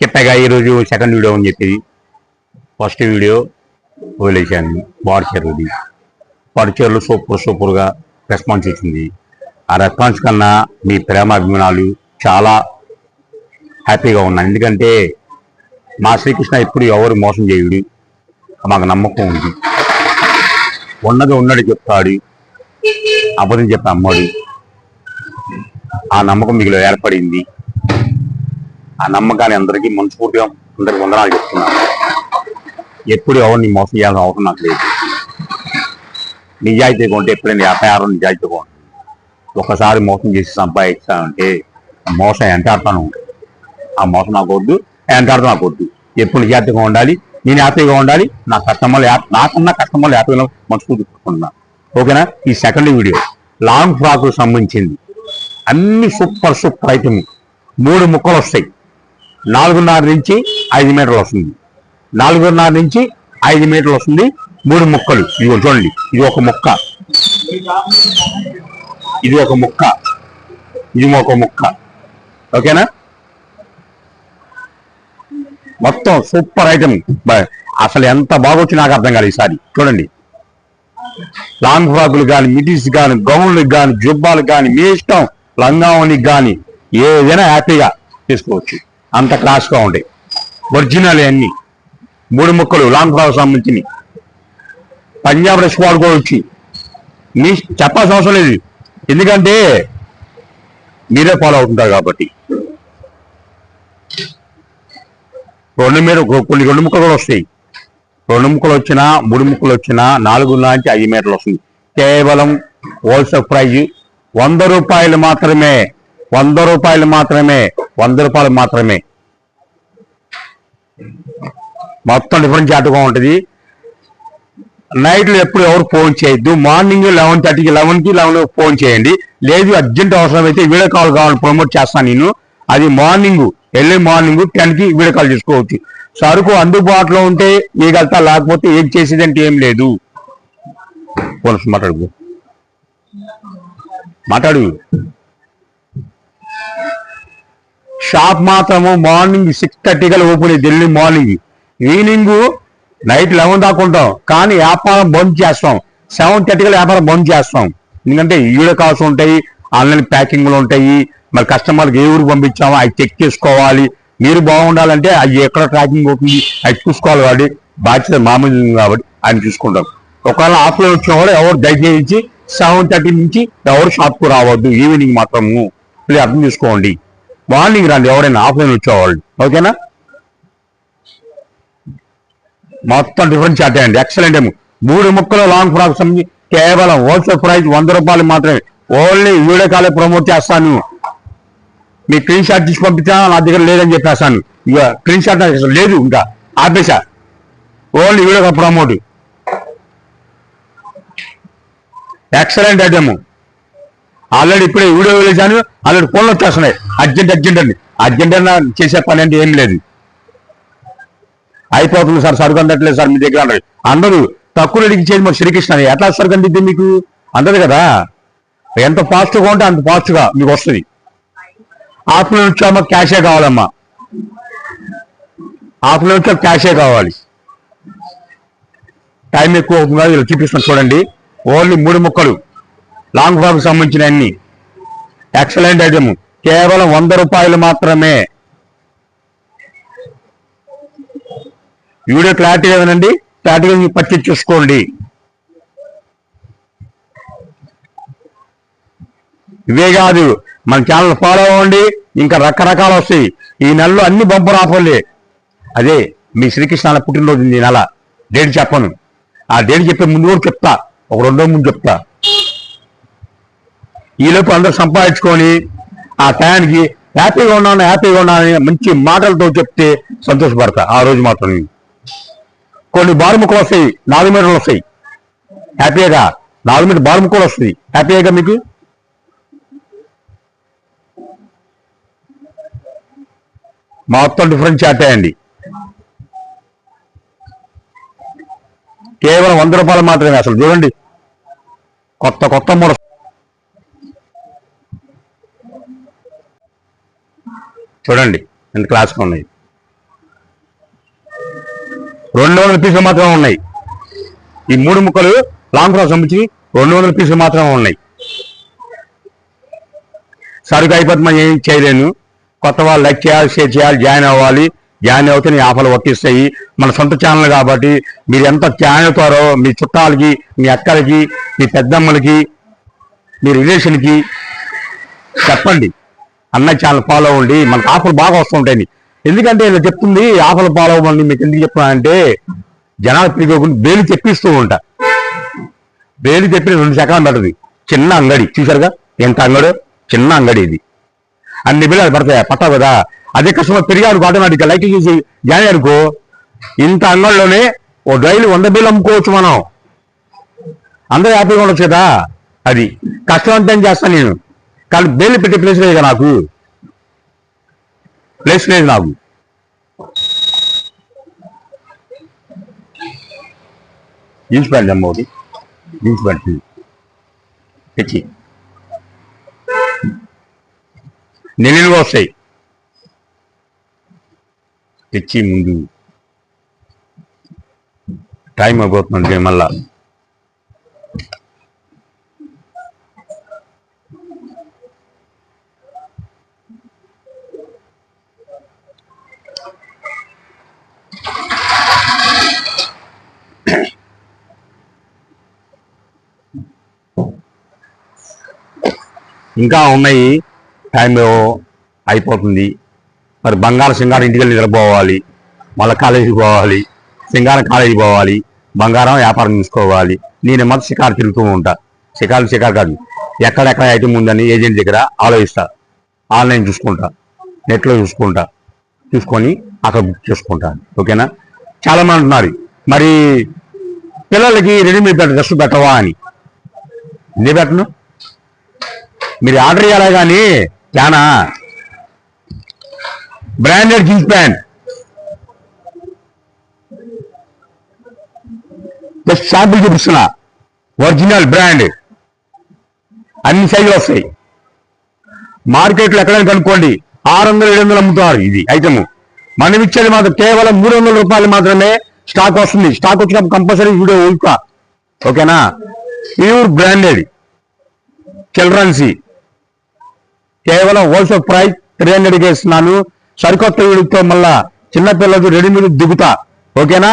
చెప్పాగా ఈరోజు second video అని చెప్పి ఫస్ట్ వీడియో వదిలేశాను. బార్చర్ది పడిచర్లు సూపర్గా రెస్పాన్స్ ఇచ్చింది. ఆ రెస్పాన్స్ కన్నా మీ ప్రేమాభిమానాలు చాలా హ్యాపీగా ఉన్నాను. ఎందుకంటే మా శ్రీకృష్ణ ఎప్పుడు ఎవరు మోసం చేయుడు, మాకు నమ్మకం ఉంది. ఉన్నది ఉన్నది చెప్తాడు, అబద్ధం చెప్పి అమ్మాడు. ఆ నమ్మకం మీకు ఏర్పడింది. ఆ నమ్మకాన్ని అందరికీ మనస్ఫూర్తిగా అందరికి వందనాలు చెప్తున్నాను. ఎప్పుడు ఎవరిని మోసం చేయాల్సిన అవసరం నాకు లేదు. నిజాయితీగా ఉంటే ఎప్పుడైనా వ్యాపారం నిజాయితీగా ఉంటుంది. ఒకసారి మోసం చేసి సంపాదించాలంటే మోసం ఎంటాడుతూనే ఉంటుంది. ఆ మోసం నాకు వద్దు, ఎంటాడుతూ నాకు వద్దు. ఎప్పుడు నిజాయితీగా ఉండాలి, నేను హ్యాపీగా ఉండాలి. నా కస్టమర్లు నాకన్నా కస్టమర్లు హ్యాపీగా మనస్ఫూర్తి పెట్టుకుంటున్నాను. ఓకేనా? ఈ సెకండ్ వీడియో లాంగ్ ఫ్రాక్కు సంబంధించింది. అన్ని సూపర్ ఐటమ్. 3 ముక్కలు వస్తాయి. 4.5 నుంచి 5 మీటర్లు వస్తుంది. 4.5 నుంచి 5 మీటర్లు వస్తుంది. 3 ముక్కలు. ఇది చూడండి, ఇది ఒక ముక్క, ఇది ఒక ముక్క, ఇది ఒక ముక్క. ఓకేనా? మొత్తం సూపర్ ఐటమ్. అసలు ఎంత బాగొచ్చి నాకు అర్థం కాదు. ఈసారి చూడండి, లాంగ్ ఫ్రాకులు కానీ, మిటీస్ కానీ, గౌన్లకు కానీ, జుబ్బాలకు కానీ, మీ ఇష్టం, లంగావనికి కానీ ఏదైనా హ్యాపీగా తీసుకోవచ్చు. అంత క్లాస్గా ఉంటాయి. ఒరిజినల్ అన్ని 3 ముక్కలు లాంగ్ ఫ్రాక్ సంబంధించినవి. పంజాబ్ డ్రెస్ వాడుకోవచ్చు. మీ చెప్పాల్సిన అవసరం లేదు, ఎందుకంటే మీరే ఫాలో అవుతుంటారు కాబట్టి. కొన్ని 2 ముక్కలు కూడా వస్తాయి. 2 ముక్కలు వచ్చినా, 3 ముక్కలు వచ్చినా 4 నుంచి 5 మీటర్లు వస్తుంది. కేవలం హోల్సేల్ ప్రైజ్ 100 రూపాయలు మాత్రమే. 100 రూపాయలు మాత్రమే. 100 రూపాయలు మాత్రమే. మొత్తం డిఫరెంట్ చాటుగా ఉంటుంది. నైట్లో ఎప్పుడు ఎవరు ఫోన్ చేయొద్దు. మార్నింగ్ 11:30కి 11 ఫోన్ చేయండి. లేదు అర్జెంట్ అవసరం అయితే వీడియో కాల్ కావాలని ప్రమోట్ చేస్తాను నేను. అది ఎర్లీ మార్నింగ్ 10కి వీడియో కాల్ చేసుకోవచ్చు. సరుకు అందుబాటులో ఉంటే ఇగలుతా, లేకపోతే ఏం చేసేదంటే ఏం లేదు. మాట్లాడు. షాప్ మాత్రము మార్నింగ్ 6:30 కల్లా ఓపెన్ అయ్యి ఢిల్లీ మార్నింగ్. ఈవినింగ్ నైట్ 11 దాకా ఉంటాం, కానీ వ్యాపారం బంద్ చేస్తాం. 7:30 కల్లా వ్యాపారం బంద్ చేస్తాం. ఎందుకంటే వీడియో కాల్స్ ఉంటాయి, ఆన్లైన్ ప్యాకింగ్లు ఉంటాయి. మరి కస్టమర్కి ఏ ఊరికి పంపించామో అవి చెక్ చేసుకోవాలి. మీరు బాగుండాలంటే అవి ఎక్కడ ట్రాకింగ్ అవుతుంది అది చూసుకోవాలి. కాబట్టి బాధ్యత మామూలు కాబట్టి ఆయన చూసుకుంటాం. ఒకవేళ ఆఫ్లైన్ వచ్చిన కూడా ఎవరు దయచేసి 7:30 నుంచి ఎవరు షాప్కు రావద్దు. ఈవినింగ్ మాత్రము. ఇది అర్థం చేసుకోండి. మార్నింగ్ రండి ఎవరైనా ఆఫ్లైన్ వచ్చేవాళ్ళు. ఓకేనా? మొత్తం డిఫరెంట్ చాట్ అండి. ఎక్సలెంట్ ఏమో. 3 ముక్కలు లాంగ్ ఫ్రాక్ సంబంధించి కేవలం హోల్సేల్ ప్రైస్ 100 రూపాయలు మాత్రమే. ఓన్లీ వీడియో కాలే ప్రమోట్ చేస్తాను. మీ స్క్రీన్ షాట్ తీసి పంపించా, నా దగ్గర లేదని చెప్పేస్తాను. ఇక స్క్రీన్ షాట్ లేదు, ఇంకా ఆపేసా. Only video call promote. Excellent item. Already ఇప్పుడే వీడియో వేసాను, ఆల్రెడీ ఫోన్లు వచ్చేస్తున్నాయి. అర్జెంట్ అండి. అర్జెంట్ అన్నా చేసే పని అంటే ఏం లేదు. అయిపోతుంది సార్, సరుకు అందట్లేదు సార్ మీ దగ్గర అన్నారు. అందరూ తక్కువ రేటుకి చేసి మరి శ్రీకృష్ణ ఎట్లా సరుకు అందిద్ది మీకు అందరు కదా. ఎంత ఫాస్ట్గా ఉంటే అంత ఫాస్ట్గా మీకు వస్తుంది. ఆఫ్లైన్ వచ్చామా క్యాషే కావాలమ్మా. ఆఫ్లైన్ వచ్చా క్యాషే కావాలి. టైం ఎక్కువ అవుతుంది కదా, ఇలా చూపిస్తాను చూడండి. ఓన్లీ 3 ముక్కలు లాంగ్ ఫ్రాక్ సంబంధించిన అన్ని ఎక్సలెంట్ ఐటమ్. కేవలం 100 రూపాయలు మాత్రమే. వీడియో క్లారిటీ ఏదనండి, క్లారిటీగా మీరు పర్చేజ్ చేసుకోండి. ఇవే కాదు, మన ఛానల్ ఫాలో అవ్వండి. ఇంకా రకరకాలు వస్తాయి. ఈ నెలలో అన్ని బంపర్ ఆఫర్లే. అదే మీ శ్రీకృష్ణ పుట్టినరోజు ఉంది. ఈ నెల డేట్ చెప్పను. ఆ డేట్ చెప్పే ముందు కూడా చెప్తా, ఒక 2 రోజుల ముందు చెప్తా. ఈలోపు అందరూ సంపాదించుకొని ఆ టయానికి హ్యాపీగా ఉన్నాను మంచి మాటలతో చెప్తే సంతోషపడతా. ఆ రోజు మాత్రం కొన్ని బారుముక్కలు వస్తాయి, 4 మీటర్లు వస్తాయి. హ్యాపీగా 4 మీటర్ బారుముక్కలు వస్తుంది. హ్యాపీగా మీకు మొత్తం డిఫరెంట్ చాటాయండి. కేవలం 100 రూపాయలు మాత్రమే. అసలు చూడండి, కొత్త మోడల్. చూడండి ఎంత క్లాస్గా ఉన్నాయి. 200 పీసులు మాత్రమే ఉన్నాయి. ఈ 3 ముక్కలు లాంగ్ ఫ్రాక్ సంబంధించి 200 పీసులు మాత్రమే ఉన్నాయి. సరుకు అయిపోతే మనం ఏం చేయలేను. కొత్త వాళ్ళు లైక్ చేయాలి, షేర్ చేయాలి, జాయిన్ అవ్వాలి. జాయిన్ అవుతే నీ ఆఫర్లు వర్తిస్తాయి. మన సొంత ఛానల్ కాబట్టి మీరు ఎంత జాయిన్ అవుతారో మీ చుట్టాలకి, మీ అక్కలకి, మీ పెద్దమ్మలకి, మీ రిలేషన్కి చెప్పండి. అన్నయ్య ఛానల్ ఫాలో అవ్వండి, మనకు ఆఫర్లు బాగా వస్తుంటాయి. ఎందుకంటే ఇలా చెప్తుంది ఆఫర్లు ఫాలో అవ్వండి మీకు ఎందుకు చెప్తున్నానంటే జనాలు తిరిగి బేలు తెప్పిస్తూ ఉంటా. బేలు తెప్పి 2 సెకండ్లు పడుతుంది. చిన్న అంగడి చూసారుగా ఎంత అంగడో, చిన్న అంగడి ఇది. అన్ని బిల్లు పడతాయి, పట్టావు కదా. అదే కస్టమర్ పెరిగాడు ఆటోమేటిక్గా లైక్ చేసి జాయిన్ అనుకో, ఇంత అంగడిలోనే ఓ డైలీ 100 బిల్లు అమ్ముకోవచ్చు మనం. అందరూ హ్యాపీగా ఉండొచ్చు కదా. అది కష్టం అంతా ఏం చేస్తాను నేను, కానీ బేలు పెట్టే ప్లేస్ లేదు కదా, నాకు ప్లేస్ లేదు. నాకు జీన్స్ ప్యాంట్ అమ్మ ఒకటి, జీన్స్ ప్యాంట్ తెచ్చి నెలలుగా వస్తాయి. తెచ్చి ముందు టైం అయిపోతుంది మళ్ళా. ఇంకా ఉన్నాయి, టైం అయిపోతుంది. మరి బంగారం సింగారం ఇంటికి వెళ్ళి నిద్రపోవాలి, మళ్ళీ కాలేజీకి పోవాలి, సింగారం కాలేజీకి పోవాలి, బంగారం వ్యాపారం చూసుకోవాలి. నేను మొదటి షికారు తిరుగుతూ ఉంటా. షికారు కాదు, ఎక్కడెక్కడ ఐటమ్ ఉందని ఏజెంట్ దగ్గర ఆలోచిస్తా. ఆన్లైన్ చూసుకుంటా, నెట్లో చూసుకొని అక్కడ బుక్ చేసుకుంటా. ఓకేనా. చాలా మంది అంటున్నారు మరి పిల్లలకి రెడీమేడ్ డ్రెస్ పెట్టవా అని. ఎందుకు పెట్టను? మీరు ఆర్డర్ చేయాలి కానీ చాలా branded jeans pant just sample చూపిస్తున్నా. ఒరిజినల్ బ్రాండ్, అన్ని సైజులు వస్తాయి. మార్కెట్లో ఎక్కడైనా కనుక్కోండి 600-700 అమ్ముతున్నారు ఇది ఐటమ్. మనం ఇచ్చేది మాత్రం కేవలం 300 రూపాయలు మాత్రమే స్టాక్ వస్తుంది. స్టాక్ వచ్చినప్పుడు కంపల్సరీ వీడియో ఊరుకా. ఓకేనా. ప్యూర్ బ్రాండెడ్ చిల్డ్రన్సీ కేవలం హోల్సేల్ ప్రైస్ 300కి ఇస్తున్నాను. సరికొత్త వీడియోతో మళ్ళా చిన్నపిల్లలతో రెడీమేడ్ దిగుతా. ఓకేనా.